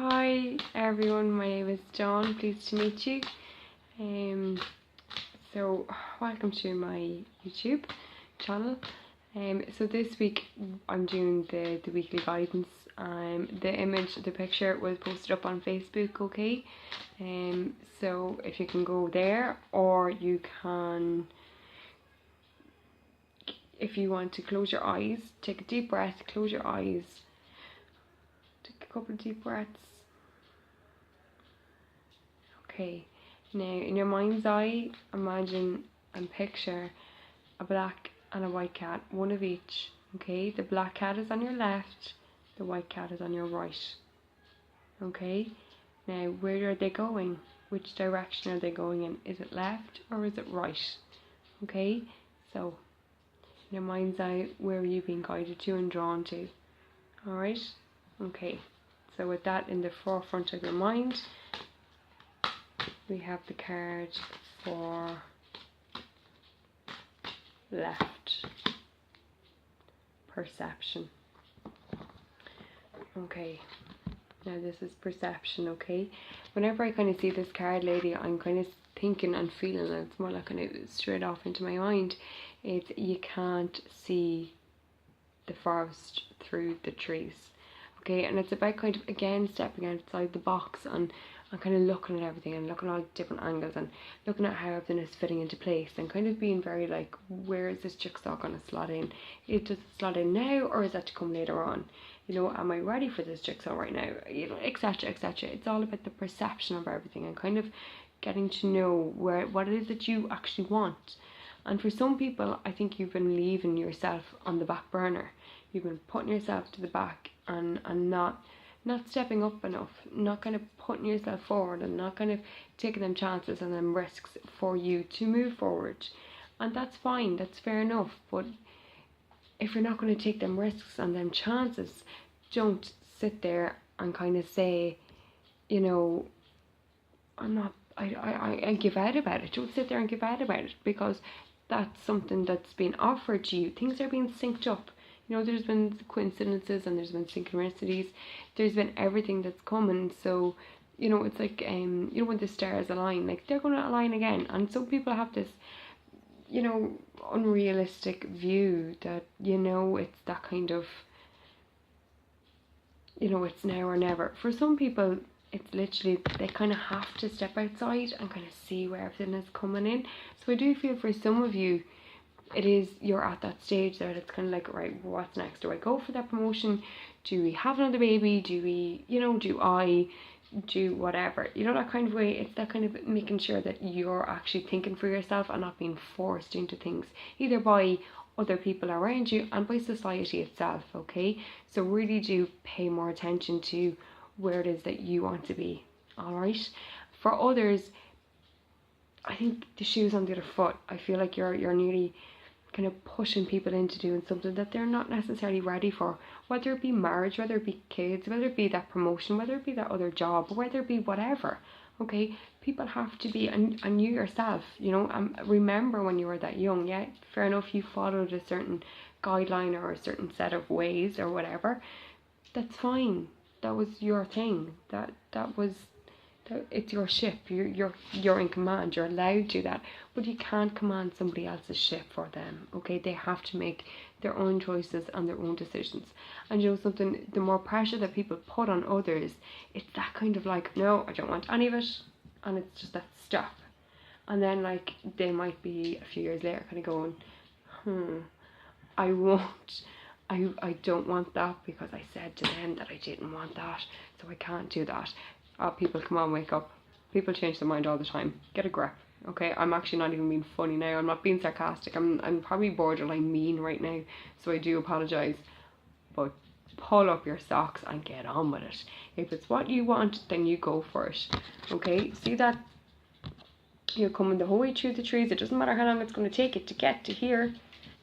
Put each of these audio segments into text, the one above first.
Hi everyone, my name is Dawn, pleased to meet you. So welcome to my YouTube channel. So this week I'm doing the weekly guidance. The picture was posted up on Facebook, okay? So if you can go there, or you can, if you want to close your eyes, take a deep breath, close your eyes, take a couple of deep breaths. Okay, now in your mind's eye, imagine and picture a black and a white cat, one of each. Okay, the black cat is on your left, the white cat is on your right. Okay, now where are they going? Which direction are they going in? Is it left or is it right? Okay, so in your mind's eye, where are you being guided to and drawn to? Alright, okay, so with that in the forefront of your mind, we have the card for left, perception. Okay, now this is perception, okay? Whenever I kind of see this card, lady, I'm kind of thinking and feeling, and it's more like kind of straight off into my mind, it's you can't see the forest through the trees. Okay, and it's about kind of, again, stepping outside the box and kind of looking at everything and looking at all different angles and looking at how everything is fitting into place and kind of being very like, where is this jigsaw going to slot in? Does it slot in now, or is that to come later on? You know, am I ready for this jigsaw right now? You know, etc, etc. It's all about the perception of everything and kind of getting to know what it is that you actually want. And for some people, I think you've been leaving yourself on the back burner. You've been putting yourself to the back and not stepping up enough, not kind of putting yourself forward and not kind of taking them chances and them risks for you to move forward. And that's fine, that's fair enough. But if you're not going to take them risks and them chances, don't sit there and kind of say, you know, I give out about it. Don't sit there and give out about it, because that's something that's been offered to you. Things are being synced up. You know, there's been coincidences and there's been synchronicities. There's been everything that's coming. So, you know, it's like, you know, when the stars align, like they're going to align again. And some people have this, you know, unrealistic view that, you know, it's that kind of, you know, it's now or never. For some people, it's literally, they kind of have to step outside and kind of see where everything is coming in. So I do feel for some of you, it is, you're at that stage that it's kind of like, right, what's next? Do I go for that promotion? Do we have another baby? Do we, you know, do I do whatever? You know, that kind of way. It's that kind of making sure that you're actually thinking for yourself and not being forced into things, either by other people around you and by society itself, okay? So really do pay more attention to where it is that you want to be, alright? For others, I think the shoe's on the other foot. I feel like you're nearly kind of pushing people into doing something that they're not necessarily ready for, whether it be marriage, whether it be kids, whether it be that promotion, whether it be that other job, whether it be whatever. Okay, people have to be, and you yourself, you know, remember when you were that young, yeah, fair enough, you followed a certain guideline or a certain set of ways or whatever, that's fine, that was your thing, it's your ship, you're in command, you're allowed to do that, but you can't command somebody else's ship for them, okay? They have to make their own choices and their own decisions. And you know something, the more pressure that people put on others, it's that kind of like, no, I don't want any of it, and it's just that stop. And then like, they might be a few years later kind of going, I don't want that because I said to them that I didn't want that, so I can't do that. Oh, people, come on, wake up. People change their mind all the time. Get a grip, okay? I'm actually not even being funny now. I'm not being sarcastic. I'm probably borderline mean right now, so I do apologise. But pull up your socks and get on with it. If it's what you want, then you go for it, okay? See that you're coming the whole way through the trees. It doesn't matter how long it's going to take it to get to here,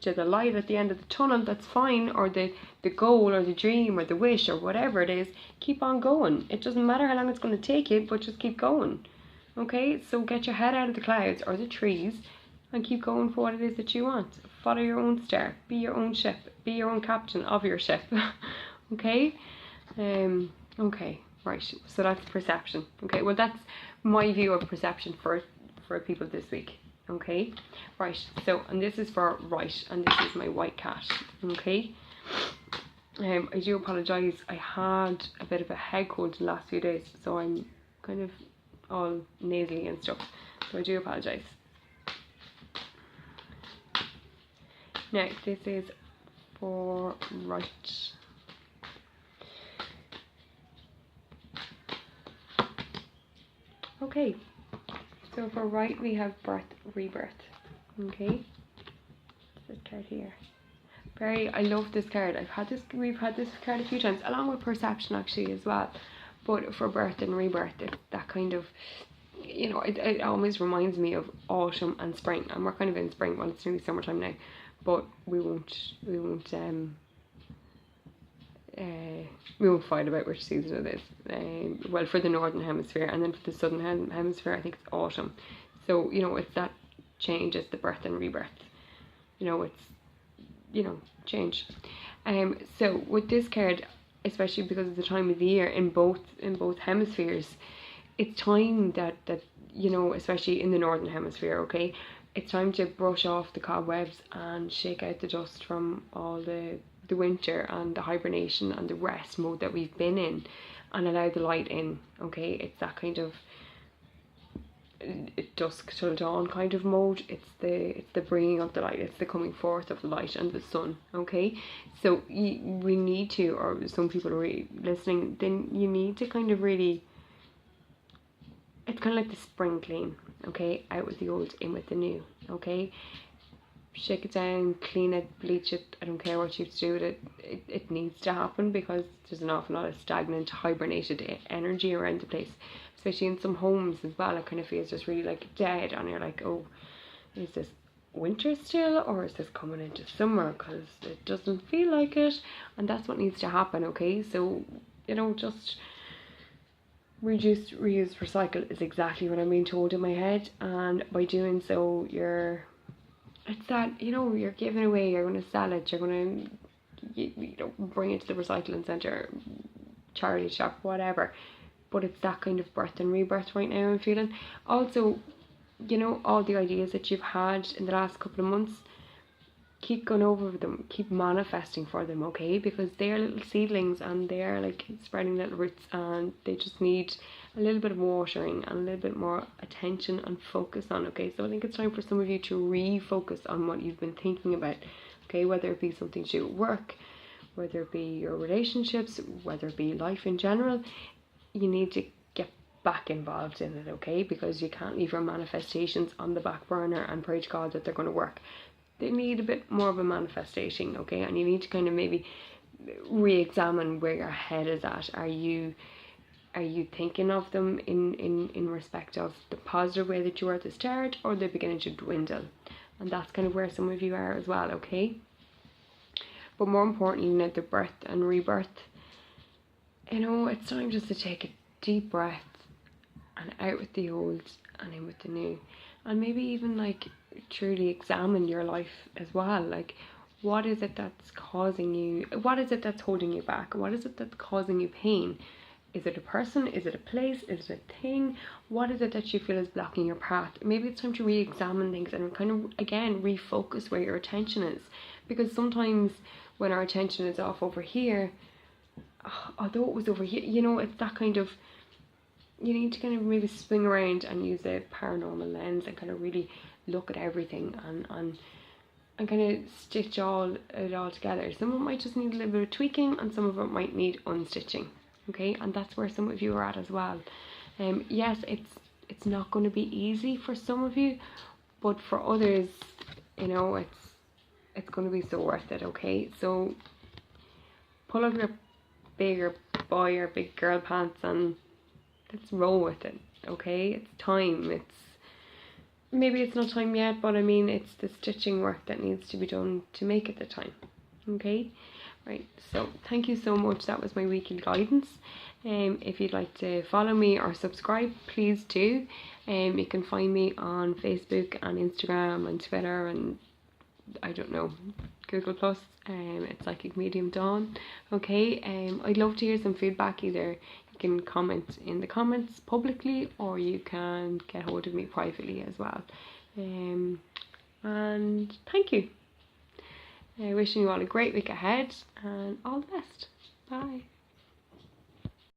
to the light at the end of the tunnel, that's fine, or the goal or the dream or the wish or whatever it is, keep on going. It doesn't matter how long it's going to take you, but just keep going, okay? So get your head out of the clouds or the trees and keep going for what it is that you want. Follow your own star, be your own ship, be your own captain of your ship. Okay, okay, Right, so that's perception. Okay, well that's my view of perception for people this week. Okay, right, so, and this is for right, and this is my white cat. Okay, I do apologise, I had a bit of a head cold the last few days, so I'm kind of all nasally and stuff, so I do apologise. Now, this is for right. Okay, so for right we have birth, rebirth. Okay, this card here. I love this card. We've had this card a few times, along with perception actually as well. But for birth and rebirth, it's that kind of, you know, it always reminds me of autumn and spring, and we're kind of in spring. Well, it's nearly summertime now, but we won't fight about which season it is. Well, for the northern hemisphere, and then for the southern hemisphere, I think it's autumn. So, you know, it's that change, it's the birth and rebirth. You know, it's, you know, change. So with this card, especially because of the time of the year in both hemispheres, it's time that you know, especially in the northern hemisphere, okay, it's time to brush off the cobwebs and shake out the dust from all the winter and the hibernation and the rest mode that we've been in, and allow the light in. Okay, it's that kind of dusk till dawn kind of mode. It's the bringing of the light, it's the coming forth of the light and the sun. Okay, so we need to, or some people are really listening, then you need to kind of really, it's kind of like the spring clean. Okay, out with the old, in with the new. Okay, shake it down, clean it, bleach it. I don't care what you have to do with it. It needs to happen, because there's an awful lot of stagnant, hibernated energy around the place, especially in some homes as well. It kind of feels just really like dead, and you're like, oh, is this winter still, or is this coming into summer? Because it doesn't feel like it, and that's what needs to happen. Okay, so, you know, just reduce, reuse, recycle is exactly what I'm being told in my head, and by doing so, it's that, you know, you're giving away, you're going to sell it, you're going to, you know, bring it to the recycling centre, charity shop, whatever. But it's that kind of birth and rebirth right now I'm feeling. Also, you know, all the ideas that you've had in the last couple of months, keep going over them, keep manifesting for them, okay? Because they're little seedlings, and they're like spreading little roots, and they just need a little bit of watering and a little bit more attention and focus on. Okay, so I think it's time for some of you to refocus on what you've been thinking about. Okay, whether it be something to do with work, whether it be your relationships, whether it be life in general, you need to get back involved in it. Okay, because you can't leave your manifestations on the back burner and pray to God that they're going to work. They need a bit more of a manifestation. Okay, and you need to kind of maybe re-examine where your head is at. Are you thinking of them in respect of the positive way that you were at the start, or they're beginning to dwindle? And that's kind of where some of you are as well. Okay, but more importantly, you know, the birth and rebirth, you know, it's time just to take a deep breath and out with the old and in with the new, and maybe even like truly examine your life as well. Like, what is it that's causing you, what is it that's holding you back, what is it that's causing you pain? Is it a person? Is it a place? Is it a thing? What is it that you feel is blocking your path? Maybe it's time to re-examine things and kind of, again, refocus where your attention is. Because sometimes when our attention is off over here, although it was over here, you know, it's that kind of, you need to kind of maybe swing around and use a paranormal lens and kind of really look at everything and kind of stitch it all together. Some of it might just need a little bit of tweaking, and some of it might need unstitching. Okay, and that's where some of you are at as well. Yes, it's not going to be easy for some of you, but for others, you know, it's going to be so worth it. Okay, so pull up your bigger boy or big girl pants and let's roll with it. Okay, it's time. Maybe it's not time yet, but I mean, it's the stitching work that needs to be done to make it the time. Okay, right, so thank you so much. That was my weekly guidance. If you'd like to follow me or subscribe, please do. You can find me on Facebook and Instagram and Twitter and I don't know, Google Plus. It's Psychic Medium Dawn. Okay, I'd love to hear some feedback. Either you You can comment in the comments publicly, or you can get hold of me privately as well. And thank you. Wishing you all a great week ahead, and all the best. Bye.